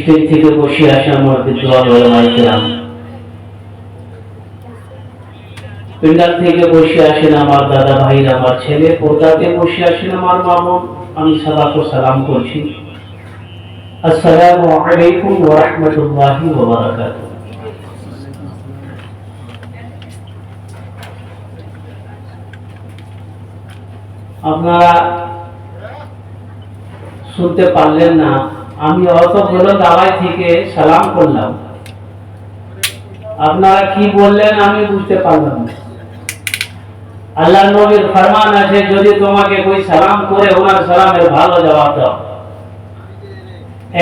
Stage থেকে বসে আসা আমার বিদ্বান ওলামায়ে কেরাম, পিন্ডাল থেকে বসে আসেন আমার দাদা ভাইরা, আমার ছেলে, পর্দাতে বসে আসেন আমার মা বোন, আমি সবাইকে সালাম করছি। আসসালামু আলাইকুম ওয়া রাহমাতুল্লাহি ওয়া বারাকাতুহু। আপনারা শুনতে পারলেন না, আমি অতগুলো দাওয়াই থেকে সালাম করলাম, আপনারা কি বললেন আমি বুঝতে পারলাম না। আল্লাহ নবীর ফরমান আছে, যদি তোমাকে কোই সালাম করে ওনার সালামের ভালো জবাব দাও।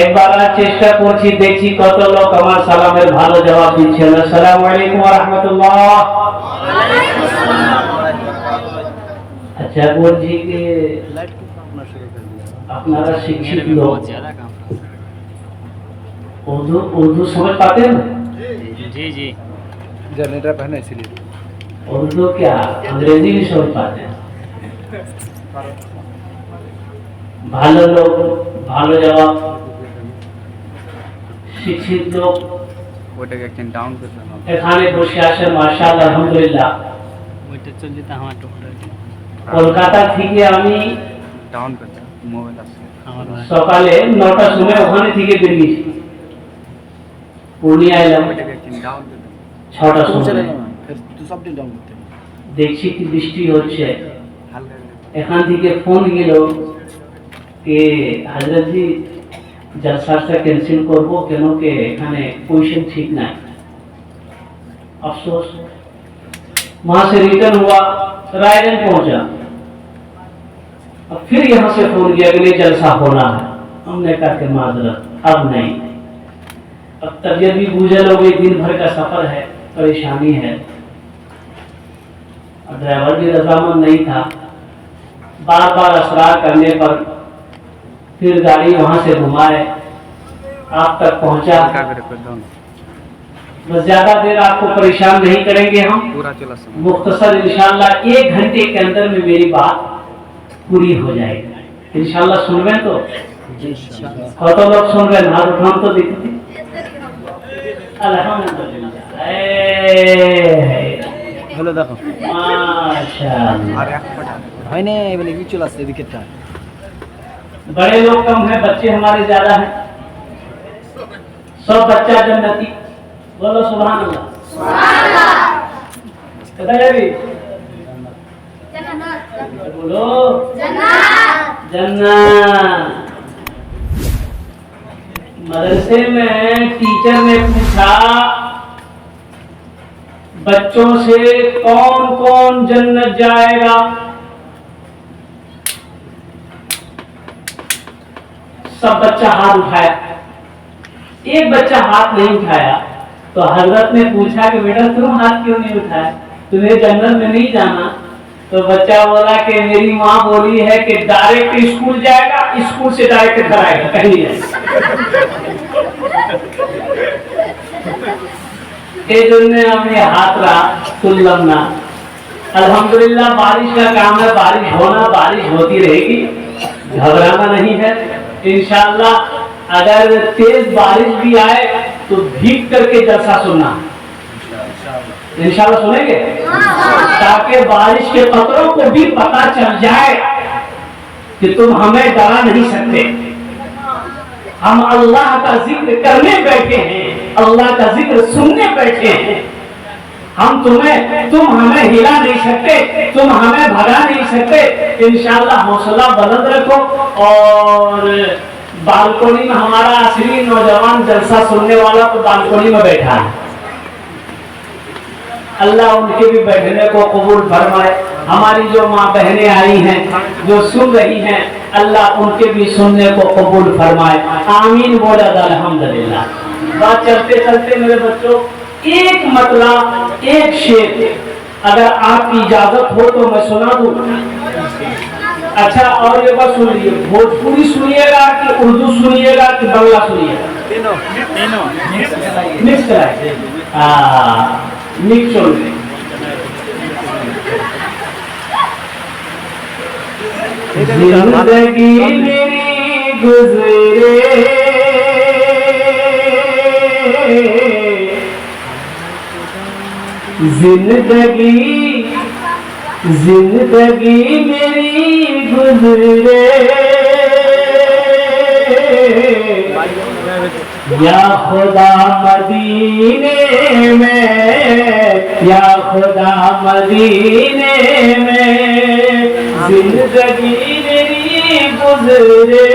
একবার চেষ্টা করছি, দেখছি কত লোক আমার সালামের ভালো জবাব দিচ্ছেন। আসসালামু আলাইকুম ওয়া রাহমাতুল্লাহ। আচ্ছা বলছি যে আপনারা শিক্ষিত লোক, उर्दू समझ पाते हैं? जी जी। जनरेटर पहना इसलिए उर्दू क्या अंग्रेजी भी समझ पाते हैं। ভালো লোক, ভালো জবাব, শিক্ষিত লোক ওটাকে একদিন ডাউন করতে হবে। এখানে বসে আছেন মাশাআল্লাহ, আলহামদুলিল্লাহ। ওইটা চলে যেতে আমার টুকটা কলকাতা থেকে আমি ডাউন করতে মোবাইল আছে সকালে 9টার সময় ওখানে থেকে বেরিয়েছি, পূর্ণিয়া এলাম 6টার সময়। দেখছি কি বৃষ্টি হচ্ছে, এখান থেকে ফোন গেল যে হযরতজি জলসাটা ক্যান্সেল করব, কেন কি এখানে পজিশন ঠিক নাই। अफसोस वहां से रिटर्न हुआ, रायगंज पहुंचा, अब फिर यहाँ से फोन किया कि नहीं जलसा होना है। हमने कहा कि माजरत अब नहीं, अब तबीयत भी बुझल हो गई, दिन भर का सफर है, परेशानी है, और ड्राइवर भी रजामंद नहीं था। बार बार असरार करने पर फिर गाड़ी वहां से घुमाए, आप तक पहुंचा। बस ज्यादा देर आपको परेशान नहीं करेंगे हम, मुख्तसर इंशाअल्लाह 1 घंटे के अंदर में मेरी बात पूरी हो जाएगी इंशाअल्लाह। सुनবেন तो? কত লোক শুনবেন? হাত উঠান তো দেখি। আলহামদুলিল্লাহ, ভালো দেখো মাশাআল্লাহ। আর এক ফটা হয় না বলে কি চলে আসছে এদিকেটা। बड़े लोग कम है, बच्चे हमारे ज्यादा हैं, सब बच्चा जन्नती। बोलो सुभान अल्लाह। सुभान अल्लाह। बताइए भी जन्नत, बोलो जन्नत जन्नत। मदरसे में टीचर ने पूछा बच्चों से कौन कौन जन्नत जाएगा। सब बच्चा हाथ उठाया, एक बच्चा हाथ नहीं उठाया। तो हजरत ने पूछा कि बेटा तुम हाथ क्यों नहीं उठाया, तुम्हें जन्नत में नहीं जाना? तो बच्चा बोला कि मेरी माँ बोली है कि डायरेक्ट स्कूल जाएगा, स्कूल से डायरेक्ट घर आएगा, कहीं नहीं जाएगा। हमने हाथ रहा सुल्लमना। अल्हम्दुलिल्लाह बारिश का काम है, बारिश होना, बारिश होती रहेगी, घबराना नहीं है। इंशाअल्लाह अगर तेज बारिश भी आए तो भीग करके जलसा सुनना, इंशाअल्लाह सुनेंगे, ताकि बारिश के कतरों को भी पता चल जाए कि तुम हमें डरा नहीं सकते। हम अल्लाह का जिक्र करने बैठे हैं, अल्लाह का जिक्र सुनने बैठे हैं। तुम हमें हिला नहीं सकते, तुम हमें भगा नहीं सकते। इंशाअल्लाह हौसला बुलंद रखो। और बालकोनी में हमारा असली नौजवान जलसा सुनने वाला तो बालकोनी में बैठा है, अल्लाह उनके भी बैठने को कबूल फरमाए। हमारी जो माँ बहनें आई हैं जो सुन रही हैं, अल्लाह उनके भी सुनने को कबूल फरमाए। आमीन बोला अल्हम्दुलिल्लाह। बात चलते चलते मेरे बच्चों, एक मतलब एक शेर अगर आपकी इजाजत हो तो मैं सुना दूं। अच्छा, और एक बार सुन लीजिए, भोजपुरी सुनिएगा कि उर्दू सुनिएगा कि बांग्ला सुनिएगा? मिक्स कराए, मिक्स सुन। जिंदगी मेरी गुजरे जिंदगी मेरी गुजरे, या खुदा मदीने में, या खुदा मदीने में जिंदगी मेरी गुजरे,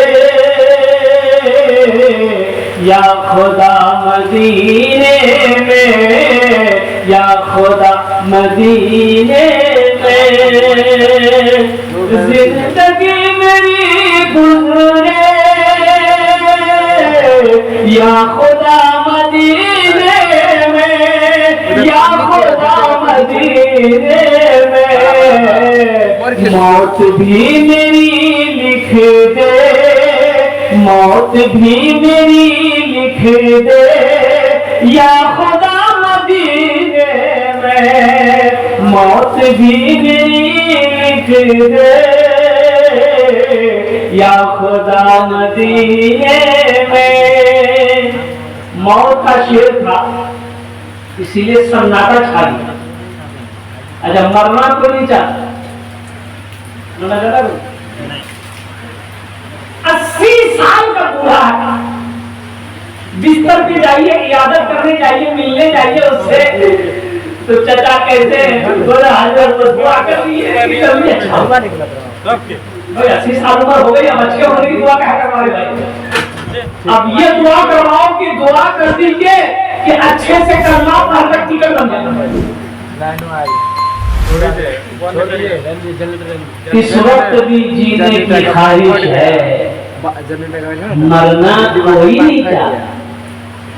या खुदा मदीने में, या खुदा मदीने में जिंदगी मेरी गुजरे, या खुदा मदीने में, या खुदा मदीने में मौत भी मेरी लिख दे, मौत भी मेरी लिख दे, या खुदा मदीने में मौत भी मेरी लिख दे, या खुदा मदीने में। मौत का शेर था, इसीलिए सन्नाटा छा गया। अच्छा, मरना तो नहीं चाहता, 80 साल का बूढ़ा है, बिस्तर पे जाइए, इयादत करने जाइए, मिलने जाइए उससे, तो चचा कहते हैं बोले हाजिर तो दुआ कर दिए अच्छा भाई, 80 साल उम्र हो गई, अब अच्छे होने की दुआ क्या करवाए भाई? अब ये दुआ करवाओ कि दुआ कर दीजिए कि अच्छे से करना, तक टिकट बन जाना। इस वक्त भी जीने की ख्वाहिश है, मरना कोई नहीं चाहता,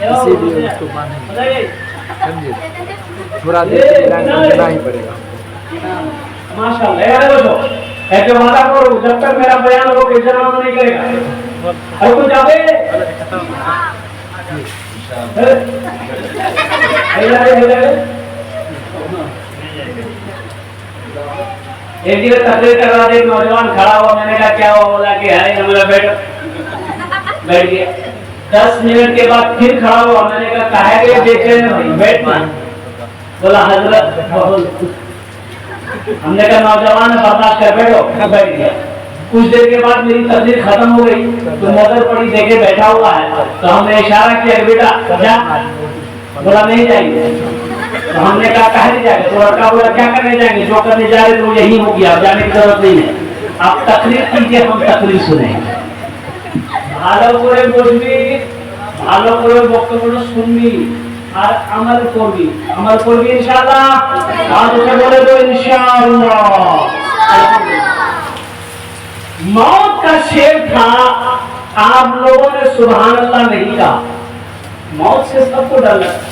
इसीलिए उसको थोड़ा देना ही पड़ेगा। माशाल्लाह, ऐसे वादा करो जब तक मेरा बयान हो कोई जनाब नहीं करेगा। और कुछ जावे एक दिन तकरीर करवा दे, नौजवान खड़ा हुआ, मैंने कहा क्या हुआ? बोला कि है हमारा बैठ गया। 10 मिनट के बाद फिर खड़ा हुआ, मैंने कहा काहे के बेचैन भाई, बैठ मान। बोला हजरत, हमने कहा नौजवान बर्दाश्त कर बैठो, बैठ गया। कुछ देर के बाद मेरी तकरीर खत्म हो गई तो नजर पड़ी, देखे बैठा हुआ है, तो हमने इशारा किया बेटा जा। बोला नहीं जाएंगे। तो हमने कहा कहा नहीं जाएंगे? तो लड़का बोला क्या करने जाएंगे, जो करने जा रहे तो यही हो गया, जाने की जरूरत नहीं है, आप तकरीर कीजिए, हम तकरीर सुनेंगे। ভালো করে বলবি, ভালো করে বক্তব্য শুনবি আর আমল করবি, আমল করবি ইনশাআল্লাহ। आज से बोले तो इंशाअल्लाह। मौत का शेर था आप लोगों ने सुभान अल्लाह नहीं कहा। मौत से सबको डर लगता।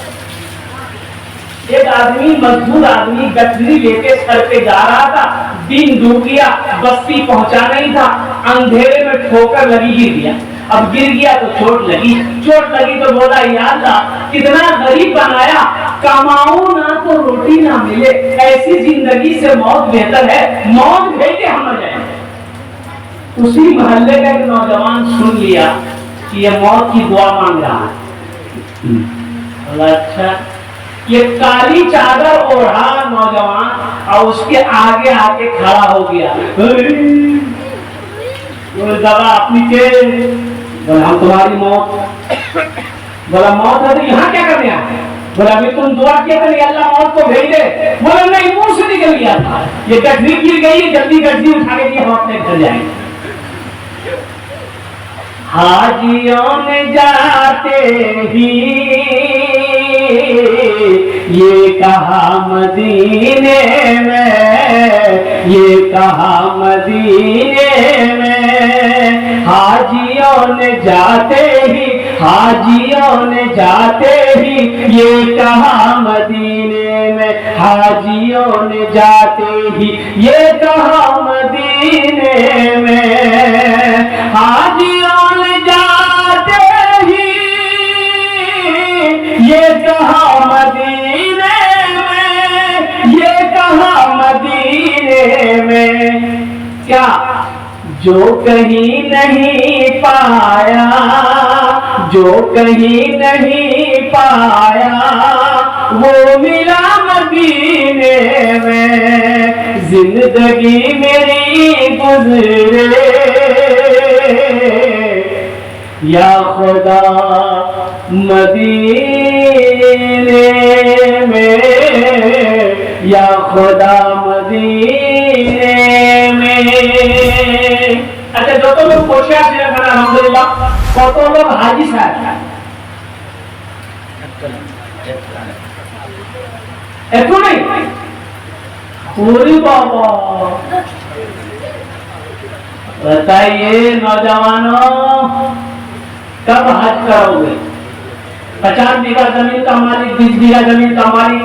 एक आदमी, मजदूर आदमी, गठरी लेके सर पे जा रहा था, दिन डूब गया, बस्ती पहुंचा नहीं था, अंधेरे में ठोकर लगी, गिर गया। अब गिर गया तो चोट लगी तो बोला, या अल्लाह कितना गरीब बनाया, कमाऊं ना तो रोटी ना मिले, ऐसी जिंदगी से मौत बेहतर है, मौत भेजे हम मर जाए। उसी मोहल्ले का एक नौजवान सुन लिया कि ये मौत की दुआ मांग रहा है। अच्छा, ये काली चादर ओढ़ा नौजवान और उसके आगे आके खड़ा हो गया। दवा अपनी के बोला, हम तुम्हारी मौत, बोला मौत है तो यहाँ क्या करने आए? बोला अभी तुम दुआ किया था अल्लाह मौत को भेज दे। बोला नहीं, मुंह से निकल गया था, ये गठरी गिर गई है, जल्दी गठरी उठा के दिए, हम अपने घर जाएंगे। हाजियों ने जाते ही ये कहा मदीने में, ये कहा मदीने में, हाजियों ने जाते ही, हाजियों ने जाते ही ये कहा मदीने में, हाजियों ने जाते ही ये कहा मदीने में, हाजियों ने जाते ही ये कहा मदीने में, ये कहा मदीने में, क्या जो कहीं नहीं पाया, जो कहीं नहीं पाया वो मिला मदीने में, जिंदगी मेरी गुजरे या खुदा मदीने में, या खुदा मदीने में। अच्छा, जो तो लोग कोशिश से रखना अल्हम्दुलिल्लाह, तो लोग हाजी साहब ऐसा नहीं पूरी बाबा। बताइए नौजवानों, कब हज करोगे? 50 बीघा जमीन का मालिक, 20 बीघा जमीन का मालिक,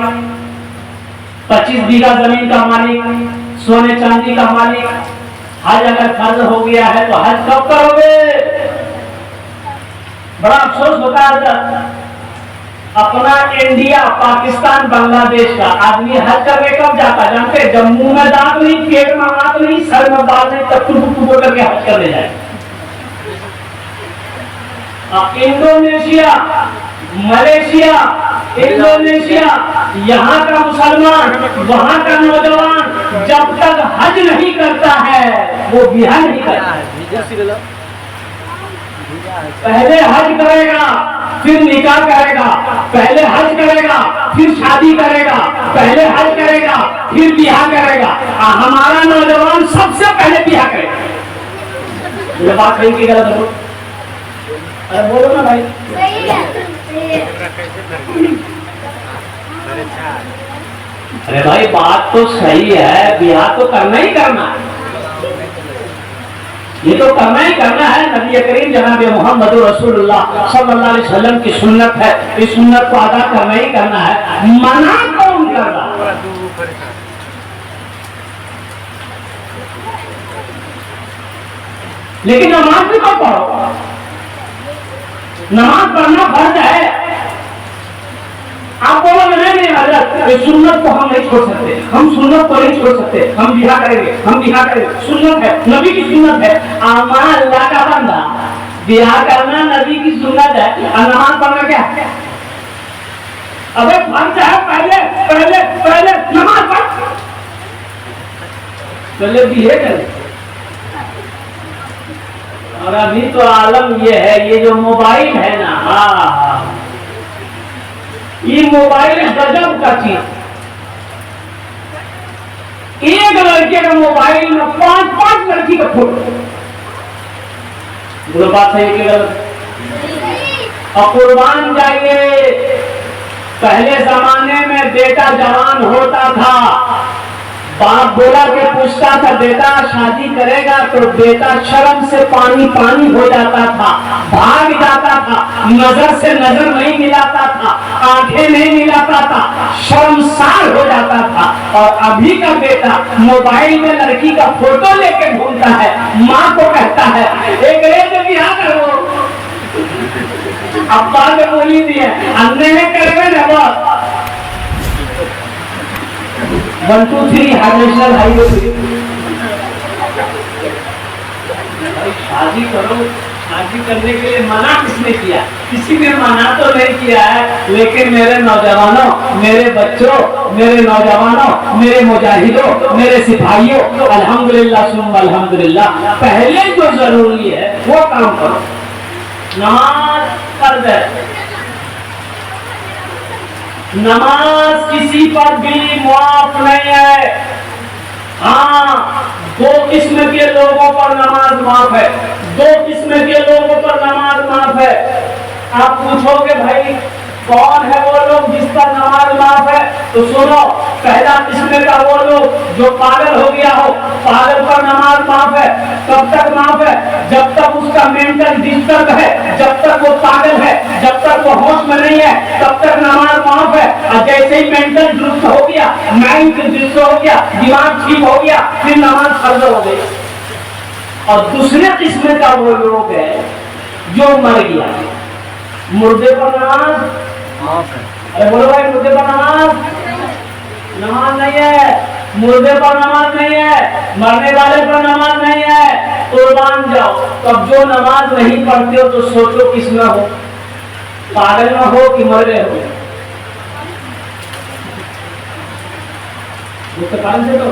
25 बीघा जमीन का मालिक, सोने चांदी का मालिक, हज अगर फर्ज हो गया है तो हज कब करोगे? बड़ा अफसोस होता है, अपना इंडिया, पाकिस्तान, बांग्लादेश का आदमी हज करने कब जाता है जानते? जब मुंह में दांत नहीं, पेट में हाथ नहीं, सर में बाल नहीं, तब टुकु करके हज करने जाए। इंडोनेशिया, मलेशिया, इंडोनेशिया, यहाँ का मुसलमान, वहाँ का नौजवान जब तक हज नहीं करता है वो बिहा नहीं करता है। पहले हज करेगा फिर निकाह करेगा, पहले हज करेगा फिर शादी करेगा, पहले हज करेगा फिर बिहा करेगा। हमारा नौजवान सबसे पहले बिहा करेगा। ये बात नहीं की गलत हो? अरे बोलो ना भाई। अरे भाई बात तो सही है, बिहा तो करना ही करना है, ये तो करना ही करना है। नबी करीम जनाब मोहम्मद रसूलुल्लाह सल्लल्लाहु अलैहि वसल्लम की सुन्नत है, इस सुन्नत को अदा करना ही करना है। मना कौन कर रहा? लेकिन नमाज भी तो पढ़ो, नमाज पढ़ना फर्ज है। आप बोलो नहीं हजरत, इस सुन्नत को हम नहीं छोड़ सकते, हम सुन्नत को नहीं छोड़ सकते, हम बिहा करेंगे, हम बिहा करेंगे, सुन्नत है, नबी की सुन्नत है। आमान अल्लाह का बंदा, बिहा करना नबी की सुन्नत है और नमाज पढ़ना क्या है? अबे फर्ज है, पहले पहले पहले नमाज पढ़, पहले बिहे करें। और अभी तो आलम ये है, ये जो मोबाइल है ना, हाँ, ये मोबाइल गजब का चीज। एक लड़के का मोबाइल में 5-5 लड़की का फोटो। बोलो बात है कि गलत? और कुर्बान जाइए, पहले जमाने में बेटा जवान होता था, बाप बोला कि पूछता था बेटा शादी करेगा, तो बेटा शर्म से पानी पानी हो जाता था, भाग जाता था, नजर से नजर नहीं मिलाता था, आंखें नहीं मिलाता था, शर्मसार हो जाता था। और अभी का बेटा मोबाइल में लड़की का फोटो लेके घूमता है, माँ को कहता है एक रेत बिहार करो, अब्बा ने बोली दी है अन्य ने करवे ना बस 1 2 3 नेशनल हाईवे। शादी करो, शादी करने के लिए मना किसने किया? किसी ने मना तो नहीं किया है, लेकिन मेरे नौजवानों, मेरे बच्चों, मेरे नौजवानों, मेरे मुजाहिदों, मेरे सिपाहियों, अल्हम्दुलिल्लाह सुम्मा अल्हम्दुलिल्लाह, पहले जो जरूरी है वो काम करो। नमाज फर्ज है, नमाज किसी पर भी मुआफ नहीं है। हाँ, 2 किस्म के लोगों पर नमाज माफ है, 2 किस्म के लोगों पर नमाज माफ है। आप पूछोगे भाई कौन है वो लोग जिस पर नमाज माफ है? तो सुनो, पहला किस्म का वो लोग जो पागल हो गया हो, पागल पर नमाज माफ है। कब तक माफ है? जब तक उसका मेंटल डिस्टर्ब है, जब तक वो पागल है, जब तक वो होश में नहीं है, तब तक नमाज माफ है। और जैसे ही मेंटल दुरुस्त हो गया, माइंड दुरुस्त हो गया, दिमाग ठीक हो गया, फिर नमाज फर्ज हो गई। और दूसरे किस्म का वो लोग है जो मर गया, मुर्दे पर नमाज माफ है। अरे बोलो भाई, मुर्दे पर नमाज नहीं है, मुर्दे पर नमाज नहीं है, मरने वाले पर नमाज नहीं है। कुर्बान जाओ। तब जो नमाज नहीं पढ़ते हो तो सोचो किसमें हो, पागल में हो कि मर गए हो? मुझसे पागल से तो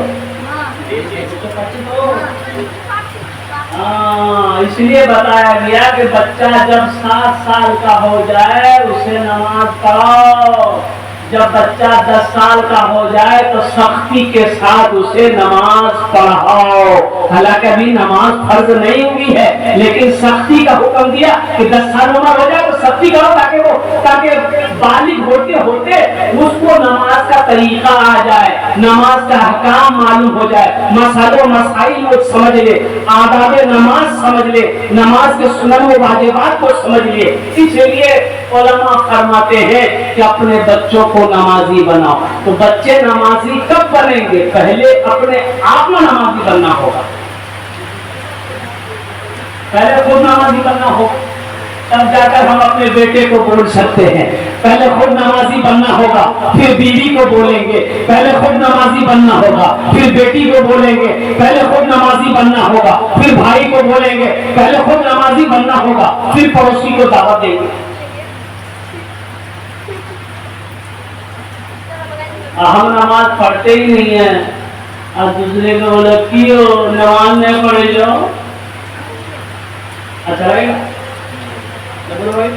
इसलिए बताया गया कि बच्चा जब 7 साल का हो जाए उसे नमाज पढ़ाओ, जब बच्चा 10 साल का हो जाए तो सख्ती के साथ उसे नमाज पढ़ाओ। हालांकि अभी नमाज फर्ज नहीं हुई है, लेकिन सख्ती का हुक्म दिया कि 10 साल उम्र हो जाए तो सख्ती करो, ताकि बालिग होते होते उसको नमाज का तरीका आ जाए, नमाज का हकाम मालूम हो जाए, मसालो मसाइल को समझ ले, आदाब नमाज समझ ले, नमाज के सुनन व वाजिबात को समझ ले। इसलिए उलमा फरमाते हैं कि अपने बच्चों को नमाजी बनाओ। तो बच्चे नमाजी कब बनेंगे? पहले अपने आप में नमाजी बनना होगा, पहले खुद नमाजी बनना होगा, तब जाकर हम अपने बेटे को बोल सकते हैं। पहले खुद नमाजी बनना होगा, फिर बीवी को बोलेंगे। पहले खुद नमाजी बनना होगा, फिर बेटी को बोलेंगे। पहले खुद नमाजी बनना होगा, फिर भाई को बोलेंगे। पहले खुद नमाजी बनना होगा, फिर पड़ोसी को दावत देंगे। हम नमाज पढ़ते ही नहीं है, और दूसरे को बोले क्यों नमाज नहीं पढ़े जाओ, अच्छा लगेगा? भाई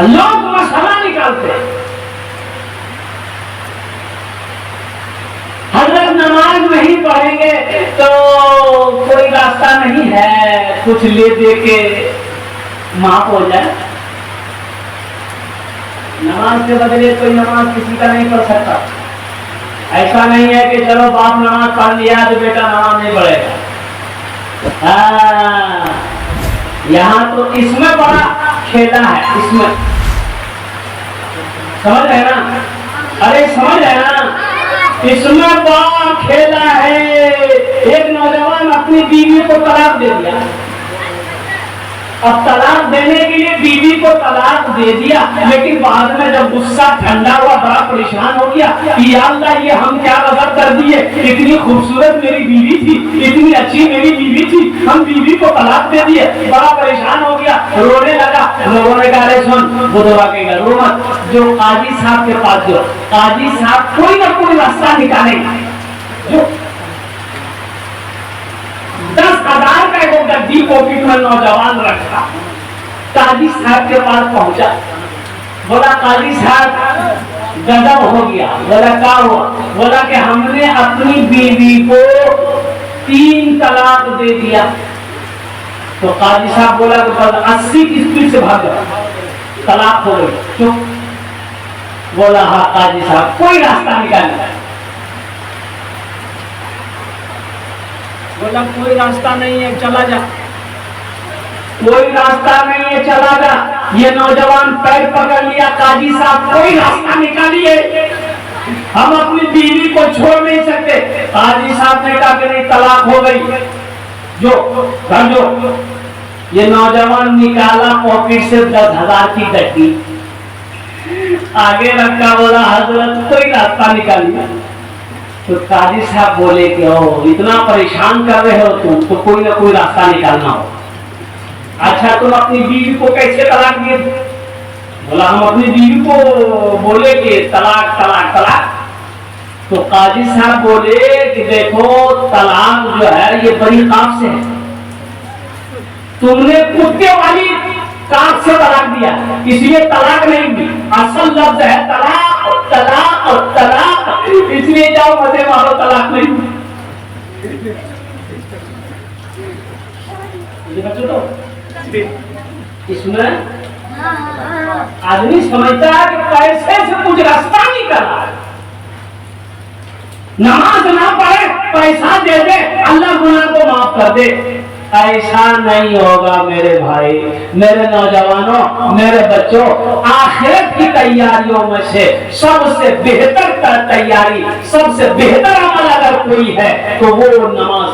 लोग मसला निकालते, हजरत नमाज नहीं पढ़ेंगे तो कोई रास्ता नहीं है, कुछ ले दे के माफ हो जाए। नमाज के बदले कोई नमाज किसी का नहीं पढ़ सकता। ऐसा नहीं है कि चलो बाप नमाज पढ़ लिया तो बेटा नमाज नहीं पढ़ेगा। यहाँ तो इसमें बड़ा खेला है, इसमें समझ रहे ना? अरे समझ रहे ना? इसमें बड़ा खेला है। एक नौजवान अपनी बीवी को तलाक दे दिया। अब तलाक देने के लिए बीवी को तलाक दे दिया, लेकिन बाद में जब गुस्सा ठंडा हुआ, बड़ा परेशान हो गया, या अल्लाह ये हम क्या गलत कर दिए, इतनी खूबसूरत मेरी बीवी थी, इतनी अच्छी मेरी बीवी थी, हम बीवी को तलाक दे दिए। बड़ा परेशान हो गया, रोने लगा। लोगों ने कहा अरे सुन, बुधवा के रो मत, जो काजी साहब के पास जो काजी साहब कोई ना कोई रास्ता निकालेगा। जो 10,000 का एक गद्दी पॉकेट में नौजवान रखा, काजी साहब के पास पहुंचा। बोला काजी साहब गजब हो गया। बोला क्या हुआ? बोला कि हमने अपनी बीवी को 3 तलाक दे दिया। तो काजी साहब बोला कि 80 की स्पीड से भाग जाओ, तलाक हो गई। चुप। बोला हाँ काजी साहब कोई रास्ता निकालना। बोला कोई रास्ता नहीं है, चला जा। कोई रास्ता नहीं है, चला जा। ये नौजवान पैर पकड़ लिया, काजी साहब कोई रास्ता निकालिए, हम अपनी बीवी को छोड़ नहीं सकते। काजी साहब ने कहा कि नहीं, तलाक हो गई, जो घर जो। ये नौजवान निकाला पॉकेट से 10,000 की गड्डी, आगे रखा, बोला हजरत कोई रास्ता निकालिए। तो काजी साहब बोले कि ओ इतना परेशान कर रहे हो तुम, तो कोई ना कोई रास्ता निकालना हो। अच्छा तुम अपनी बीवी को कैसे तलाक दिए? बोला हम अपनी बीवी को बोले कि तलाक तलाक तलाक। तो काजी साहब बोले कि देखो तलाक जो है ये बड़ी काफ से है, तुमने कुत्ते वाली काफ से तलाक दिया, इसलिए तलाक नहीं दी। असल लफ्ज है तलाक और तलाक और तलाक, इसलिए जाओ मजे मारो, तलाक नहीं दी। तो इसमें आदमी समझता है कि पैसे से कुछ रास्ता निकला, नमाज ना पढ़े पैसा दे दे अल्लाह गुनाह को माफ कर दे। ऐसा नहीं होगा मेरे भाई, मेरे नौजवानों, मेरे बच्चों। आखिरत की तैयारियों में से सबसे बेहतर तैयारी, सबसे बेहतर अमल अगर कोई है तो वो नमाज।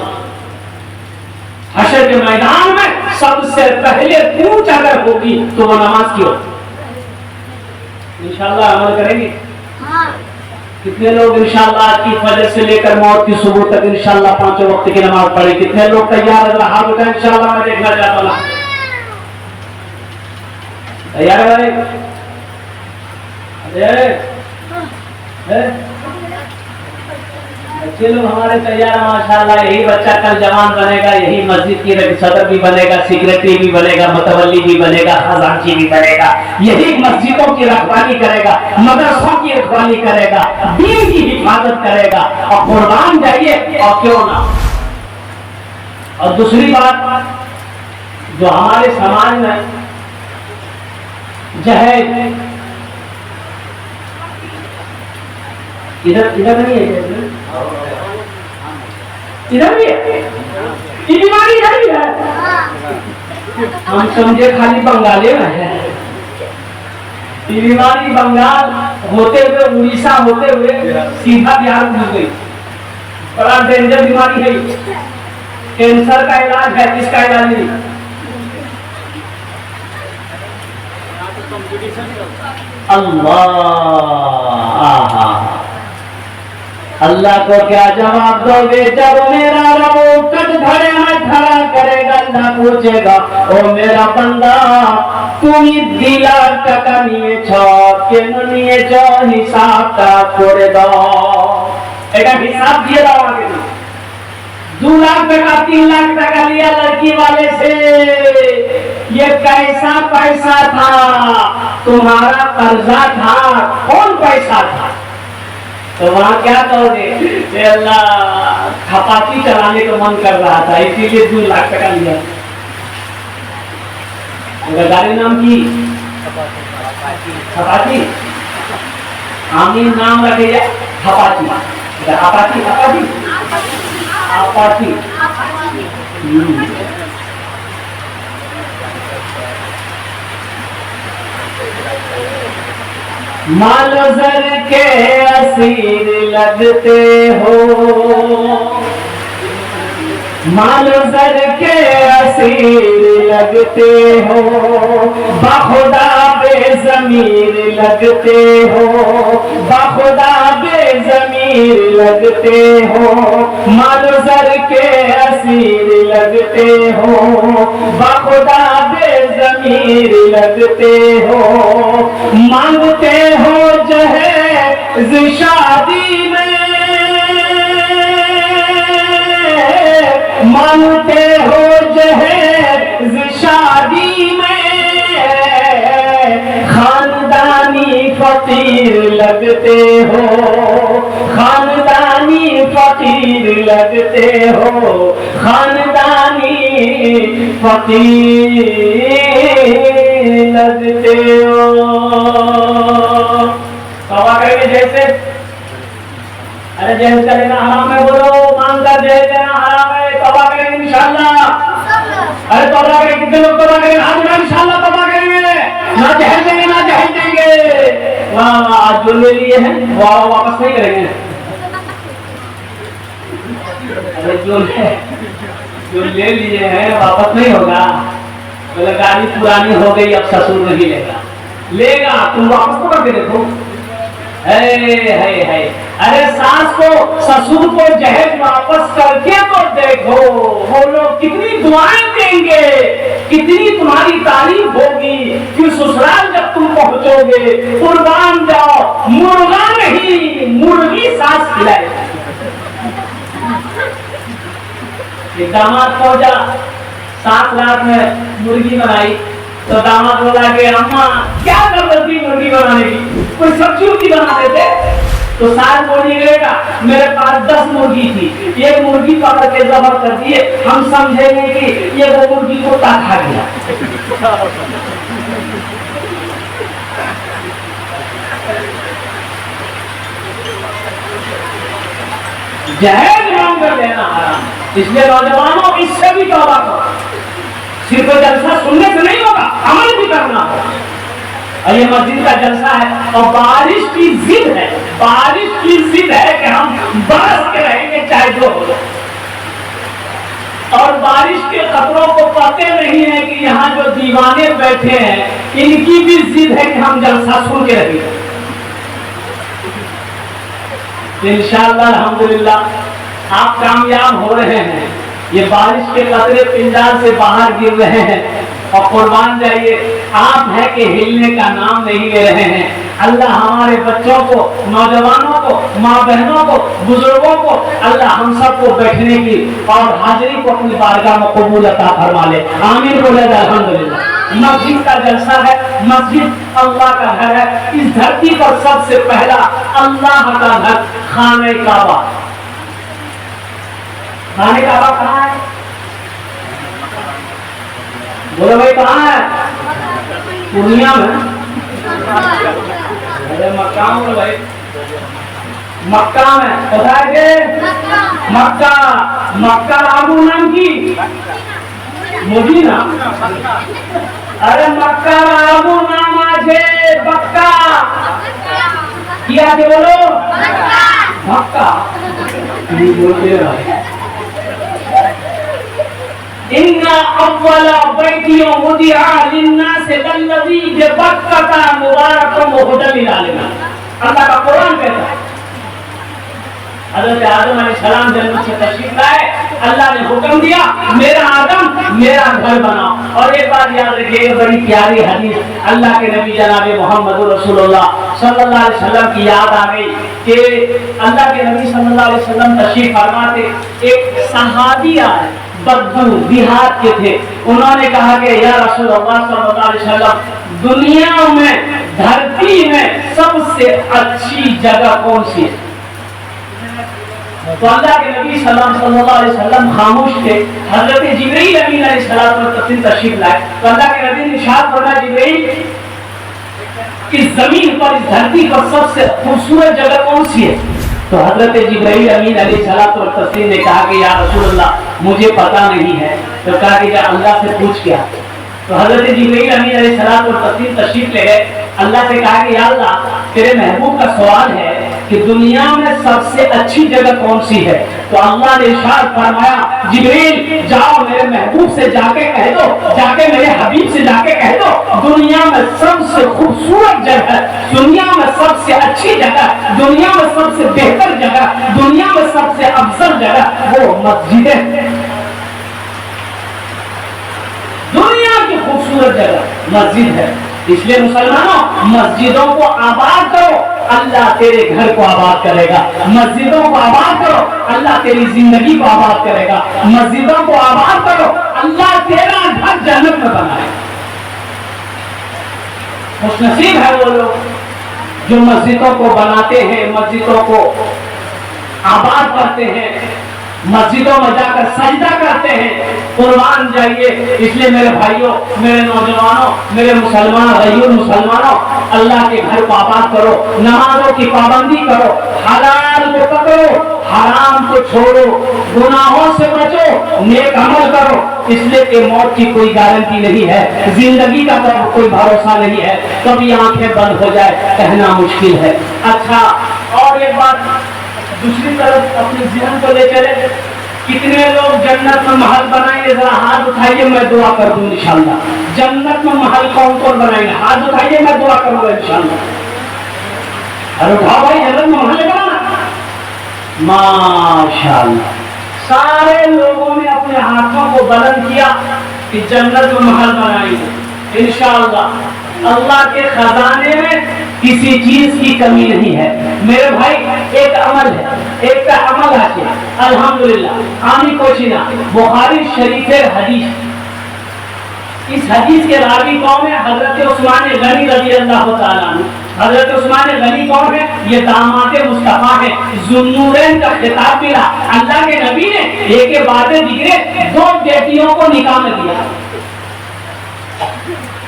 हशर के मैदान में सबसे पहले पूछ अगर होगी तो वो नमाज की होगी। इंशाअल्लाह अमल करेंगे। कितने लोग इंशाअल्लाह आज की फजर से लेकर मौत की सुबह तक इंशाअल्लाह 5 वक्त की नमाज पढ़े? कितने लोग तैयार है? हाथ उठाएं, इंशाअल्लाह मैं देखना चाहता हूं। तैयार है? बच्चे लोग हमारे तैयार है माशाअल्लाह। यही बच्चा कल जवान बनेगा, यही मस्जिद की सदर भी बनेगा, सेक्रेटरी भी बनेगा, मतवल्ली भी बनेगा, खजांची भी बनेगा। यही मस्जिदों की रखवाली करेगा, मदरसों की रखवाली करेगा, दीन की हिफाजत करेगा। और कुर्बान जाइए और क्यों ना। और दूसरी बात जो हमारे समाज में जहेज, इधर नहीं है, इधर भी है, ये बीमारी इधर भी है। हम समझे खाली बंगाली में है, ये बीमारी बंगाल होते हुए, उड़ीसा होते हुए सीधा बिहार घुस गई। बड़ा डेंजर बीमारी है। कैंसर का इलाज है, इसका इलाज नहीं। अल्लाह, अल्लाह को क्या जवाब दोगे जब मेरा रब कट धड़े में खड़ा करेगा? अल्लाह पूछेगा ओ मेरा बंदा তুমি 2 লাখ টাকা নিয়েছ, কেন নিয়েছ হিসাবটা করে দাও। এটা হিসাব দিয়ে দাও আগে। 2 लाख টাকা 3 लाख টাকা लिया लड़की वाले से, ये कैसा पैसा था? तुम्हारा कर्जा था, कौन पैसा था? तो वहां क्या कहोगे? अल्लाह खपाती चलाने का मन कर रहा था, इसीलिए 2 लाख टका लिया। गाड़ी नाम की खपाती, आमीन नाम रखे खपाती, अपाची अपाची अपाची। मालो जर के असीर लगते हो, मालो जर के असीर लगते हो, बाखुदा बेज़मीर लगते हो, बाखुदा बेज़मीर लगते हो। मालो जर के असीर लगते हो, बाखुदा बेज़मीर लगते हो। मांगते हो जहेज शादी में, मांगते हो जहेज शादी में, खानदानी फकीर लगते हो, खानदानी फकीर लगते हो, खानदानी फकीर लगते हो। तौबा करेंगे जैसे, अरे जहज का लेना हराम है, बोलो मानकर जहज लेना हराम है, तौबा करेंगे इंशाअल्लाह। अरे तौबा करेंगे, कितने लोग तौबा करेंगे? हाथ उठाओ, इंशाअल्लाह तौबा करेंगे, ना जहज देंगे ना जहज देंगे। वाह वाह, आज जो ले लिए हैं वाह वापस नहीं करेंगे। अरे जो ले लिए हैं वापस नहीं होगा। बोले गाड़ी पुरानी हो गई, अब ससुर नहीं लेगा। लेगा, तुम वापस तो करके देखो। है अरे सास को ससुर को जहेज वापस करके तो देखो, वो लोग कितनी दुआएं देंगे, कितनी तुम्हारी तारीफ होगी। फिर ससुराल जब तुम पहुंचोगे, कुर्बान जाओ, मुर्गा नहीं मुर्गी सास खिलाए। दामाद पहुंचा, सात रात में मुर्गी बनाई, तो दामाद बोला कि अम्मा क्या जरूरत थी मुर्गी बनाने की, कोई सब्जी उब्जी बना देते। तो सास बोलिएगा मेरे पास 10 मुर्गी थी, एक मुर्गी पकड़ के जबर कर दिए, हम समझेंगे कि ये वो मुर्गी को खा गया। जहेज मांग कर लेना हराम। इसलिए नौजवानों इससे भी तौबा करो। सिर्फ जलसा सुनने से नहीं होगा, अमल भी करना होगा। और ये मस्जिद का जलसा है और बारिश की जिद है, बारिश की जिद है कि हम बरस के रहेंगे चाहे जो हो। और बारिश के खतरों को पते नहीं है कि यहाँ जो दीवाने बैठे हैं इनकी भी जिद है कि हम जलसा सुन के रहेंगे। इंशाअल्लाह अल्हम्दुलिल्लाह आप कामयाब हो रहे हैं। ये बारिश के कतरे पिंडाल से बाहर गिर रहे हैं और कुर्बान जाइए, आप है कि हिलने का नाम नहीं ले रहे हैं। अल्लाह हमारे बच्चों को, नौजवानों को, माँ बहनों को, बुजुर्गों को, अल्लाह हम सबको बैठने की और हाजिरी को अपनी बारगाह में कबूल अता फरमा ले। आमीन बोले अल्हम्दुलिल्लाह। मस्जिद का जलसा है, मस्जिद अल्लाह का घर है। इस धरती पर सबसे पहला अल्लाह का घर खाने काबा। खाने काबा कहाँ है? बोलो भाई कहाँ है? दुनिया में? अरे मक्का में भाई, मक्का में पता है कि मक्का, मक्का आबू नाम की मदीना। अरे मक्का आबू नाम आजे बक्का किया के बोलो मक्का बोलते भाई। इन्ना अव्वला बैतियों मुदिआ लिन्नास लल्लज़ी बिबक्कता मुबारकम व हुदल लिलालिमीन। अल्लाह का कुरान कहता है हज़रत आदम अलैहिस्सलाम जन्नत से तशरीफ लाए, अल्लाह ने हुक्म दिया मेरा आदम मेरा घर बनाओ। और एक बात याद रखिए, बड़ी प्यारी हदीस अल्लाह के नबी जनाब मोहम्मद रसूलुल्लाह सल्लल्लाहु अलैहि वसल्लम की याद आ गई कि अल्लाह के नबी सल्लल्लाहु अलैहि वसल्लम तशरीफ फरमाते, एक सहाबी आए बद्दू बिहार के थे। उन्होंने कहा कि या रसूलुल्लाह सल्लल्लाहु अलैहि वसल्लम दुनिया में धरती में सबसे अच्छी जगह कौन सी है? तो अल्लाह के नबी सल्लल्लाहु अलैहि वसल्लम खामोश थे। हजरत जिब्रील अमीन अलैहिस्सलाम तशरीफ लाए तो अल्लाह के नबी ने इरशाद फरमाया जिब्रील इस जमीन पर, इस धरती पर सबसे खूबसूरत जगह कौन सी है? तो हजरत जिब्रील अमीन अलैहिस्सलाम ने कहा कि या रसूलल्लाह मुझे पता नहीं है। तो कहा कि अल्लाह से पूछ क्या। तो हजरत जिब्रील अमीन अलैहिस्सलाम तशरीफ ले गए, अल्लाह से कहा कि या अल्लाह तेरे महबूब का सवाल है कि दुनिया में सबसे अच्छी जगह कौन सी है? तो अल्लाह ने इरशाद फरमाया जिब्रील जाओ मेरे महबूब से जाके कह दो, जाके मेरे हबीब से जाके कह दो दुनिया में सबसे खूबसूरत जगह, दुनिया में सबसे अच्छी जगह, दुनिया में सबसे बेहतर जगह, दुनिया में सबसे अफजल जगह वो मस्जिद है। दुनिया की खूबसूरत जगह मस्जिद है। इसलिए मुसलमानों मस्जिदों को आबाद करो, अल्लाह तेरे घर को आबाद करेगा। मस्जिदों को आबाद करो, अल्लाह तेरी जिंदगी को आबाद करेगा। मस्जिदों को आबाद करो, अल्लाह तेरा घर जन्नत में बनाएगा। खुशनसीब है वो लोग जो मस्जिदों को बनाते हैं, मस्जिदों को आबाद करते हैं। मस्जिदों में जाकर सजदा करते हैं, कुर्बान जाइए। इसलिए मेरे भाइयों, मेरे नौजवानों, मेरे मुसलमानों, अल्लाह के घर को आबाद करो, नमाजों की पाबंदी करो, हलाल को पकड़ो, हराम को छोड़ो, गुनाहों से बचो, नेक अमल करो। इसलिए कि मौत की कोई गारंटी नहीं है, जिंदगी का कोई भरोसा नहीं है, कभी आंखें बंद हो जाए कहना मुश्किल है। अच्छा, और एक बात दूसरी तरफ अपने जीवन को ले चले, कितने लोग जन्नत में महल बनाएंगे? जरा हाथ उठाइए, मैं दुआ कर दूं इंशाल्लाह। जन्नत में महल कौन कौन बनाएंगे? हाथ उठाइए, मैं दुआ करूंगा इंशाल्लाह। अरे उठाओ भाई, जन्नत में महल बनाना। माशाअल्लाह, सारे लोगों ने अपने हाथों को बुलंद किया कि जन्नत में महल बनाएंगे इंशाअल्लाह। अल्लाह के खजाने में किसी चीज की कमी नहीं है। मेरे भाई, एक अमल है, एक का अमल है अल्हम्दुलिल्लाह। आमी कोशिना बुखारी शरीफ हदीस, इस हदीस के रावी कौन है? हजरत उस्मान गनी रज़ी अल्लाह तआला अन्हु। हजरत उस्मान गनी कौन है? ये दामाद मुस्तफा है, जुन्नूरैन का खिताब मिला। अल्लाह के नबी ने एक के बाद दिगरे दो बेटियों को निकाह में दिया।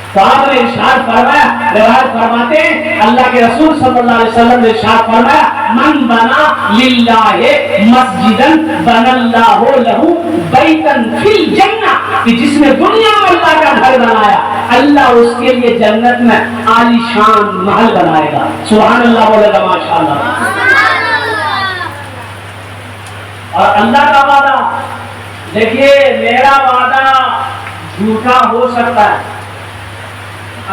तो आपने इरशाद फरमाया, रिवायत फरमाते हैं अल्लाह के रसूल सल्लल्लाहु अलैहि वसल्लम ने इरशाद फरमाया, मन बना लिल्लाहि मस्जिदन बनल्लाहु लहू बैतन फिल जन्नह, कि जिसने दुनिया में अल्लाह का घर बनाया, अल्लाह उसके लिए जन्नत में आलीशान महल बनाएगा। सुभान अल्लाह, बोलेगा माशाअल्लाह। और अल्लाह का वादा, देखिए मेरा वादा झूठा हो सकता है,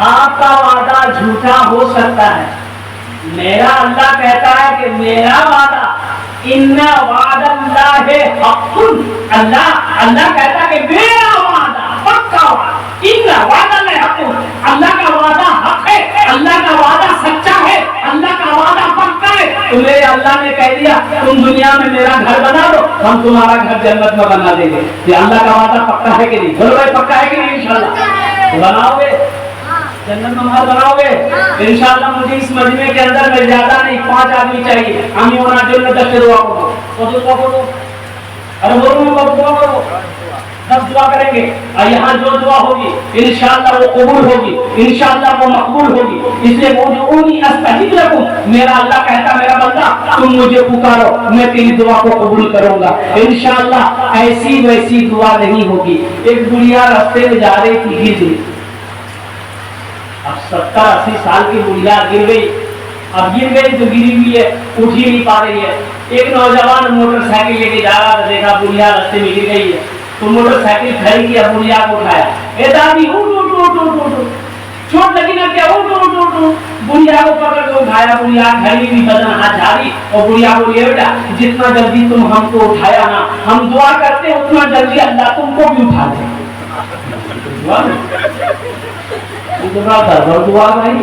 आपका वादा झूठा हो सकता है। मेरा अल्लाह कहता है कि मेरा वादा इन्ना वादल्लाहि हक़्क़ुन, अल्लाह कहता है कि मेरा वादा पक्का वादा, इन्ना वादल्लाहि हक़्क़ुन, अल्लाह का वादा हक है, अल्लाह का वादा सच्चा है, अल्लाह का वादा पक्का है। तो मेरे अल्लाह ने कह दिया तुम दुनिया में मेरा घर बना दो, हम तुम्हारा घर जन्नत में बना देंगे। ये अल्लाह का वादा पक्का है कि नहीं? बोलो भाई, पक्का है कि नहीं? इंशाअल्लाह बनाओगे, जन्नत में महल बनाओगे इंशाअल्लाह। मुझे इस मजमे के अंदर में ज्यादा नहीं, 5 आदमी चाहिए। हम होना जो 10 दुआ करो, तो दुआ करो, अरे बोलो दुआ करो, 10 दुआ करेंगे। और यहाँ जो दुआ होगी इंशाअल्लाह वो कबूल होगी, इंशाअल्लाह वो मकबूल होगी। इसलिए मुझे अस्तजीब लकुम, मेरा अल्लाह कहता मेरा बंदा तुम मुझे पुकारो, मैं तेरी दुआ को कबूल करूंगा इंशाअल्लाह। ऐसी वैसी दुआ नहीं होगी। एक बुढ़िया रास्ते में जा रही थी, गिर गई। अब 70-80 साल की बुढ़िया गिर गई, अब गिर गई तो गिरी हुई है, उठ ही नहीं पा रही है। एक नौजवान मोटरसाइकिल लेके जा रहा था, देखा बुढ़िया रास्ते में गिर गई है, तो मोटरसाइकिल खड़ी किया, बुढ़िया को उठाया, ए दादी उठ उठ उठ उठ उठ, चोट लगी ना क्या? उठ उठ उठ उठ। बुढ़िया को पकड़ के उठाया, बुढ़िया खड़ी हुई, बदन हाथ झाड़ी, और बुढ़िया बोली बेटा जितना जल्दी तुम हमको उठाया ना, हम दुआ करते उतना जल्दी अल्लाह तुमको भी उठा दे। दुआ भाई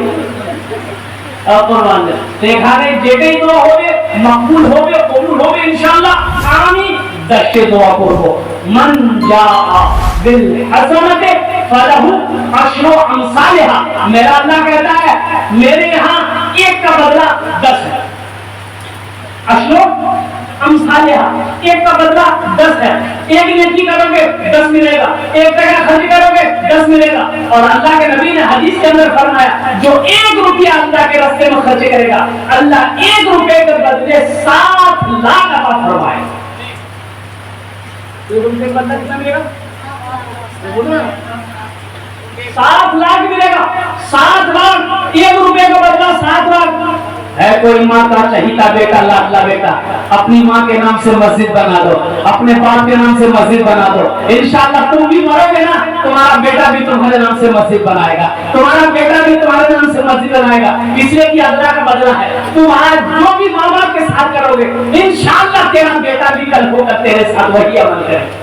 देखा नहीं, जेटे दुआ होगे मकबूल होगे, कबूल होगे इंशाअल्लाह। आमीन। दशे दुआ करो, मन जाआ बिल हसनते फलहु अशरु अमसालिहा। मेरा अल्लाह कहता है मेरे यहाँ एक का बदला 10 है, अशरु अमसालिहा, एक का बदला 10 है। एक नेकी करोगे 10 मिलेगा, एक टका खर्च करोगे 10 मिलेगा। और अल्लाह के नबी ने हदीस के अंदर फरमाया जो 1 रुपया अल्लाह के रास्ते में खर्च करेगा, अल्लाह 1 रुपये के बदले 7 लाख अता फरमाएगा। 1 रुपये का बदला कितना मिलेगा? 7 लाख मिलेगा। 7 लाख, 1 रुपये का बदला 7 लाख है। कोई माँ का चहीता बेटा, लाडला बेटा, अपनी माँ के नाम से मस्जिद बना दो, अपने बाप के नाम से मस्जिद बना दो। इंशाअल्लाह तुम भी मरोगे ना, तुम्हारा बेटा भी तुम्हारे नाम से मस्जिद बनाएगा, तुम्हारा बेटा भी तुम्हारे नाम से मस्जिद बनाएगा। इसलिए कि अल्लाह का बदला है। तुम आज जो भी माँ बाप के साथ करोगे इंशाअल्लाह तेरा बेटा भी कल होकर तेरे साथ वही अमल करेगा।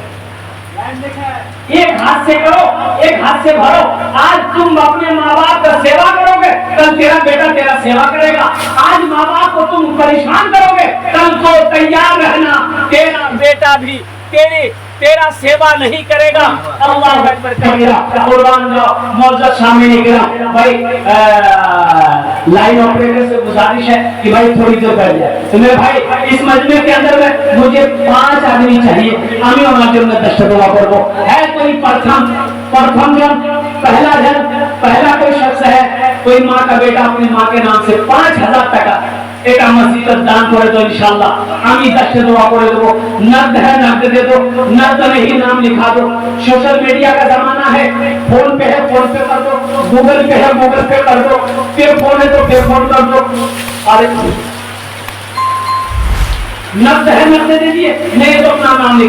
एक हाथ से करो, एक हाथ से भरो। आज तुम अपने माँ बाप का सेवा करोगे, कल तेरा बेटा तेरा सेवा करेगा। आज माँ बाप को तुम परेशान करोगे, कल को तैयार रहना तेरा बेटा भी तेरा सेवा नहीं करेगा। अल्लाह अकबर कबीरा। कुर्बान जाओ मौजूद सामने निकला भाई, लाइन ऑपरेटर से गुजारिश है कि भाई थोड़ी देर बैठ जाए। तो मेरे भाई इस मजमे के अंदर में मुझे 5 आदमी चाहिए আমি ওনার জন্য 10টা দোয়া করব है कोई प्रथम जन पहला कोई शख्स है कोई माँ का बेटा अपनी माँ के नाम से 5000 টাকা এটা মসজিদে দান করে दो इंशाल्लाह আমি 10টা দোয়া করে দেব नर्द है नर्द दे दो नर्द में ही नाम लिखा दो सोशल मीडिया का जमाना है फोन पे है फोन पे कर दो गूगल पे है गूगल पे कर दो पे फोन है तो पे फोन कर दो और नर्द है नर्द दे दिए नहीं तो अपना नाम लिख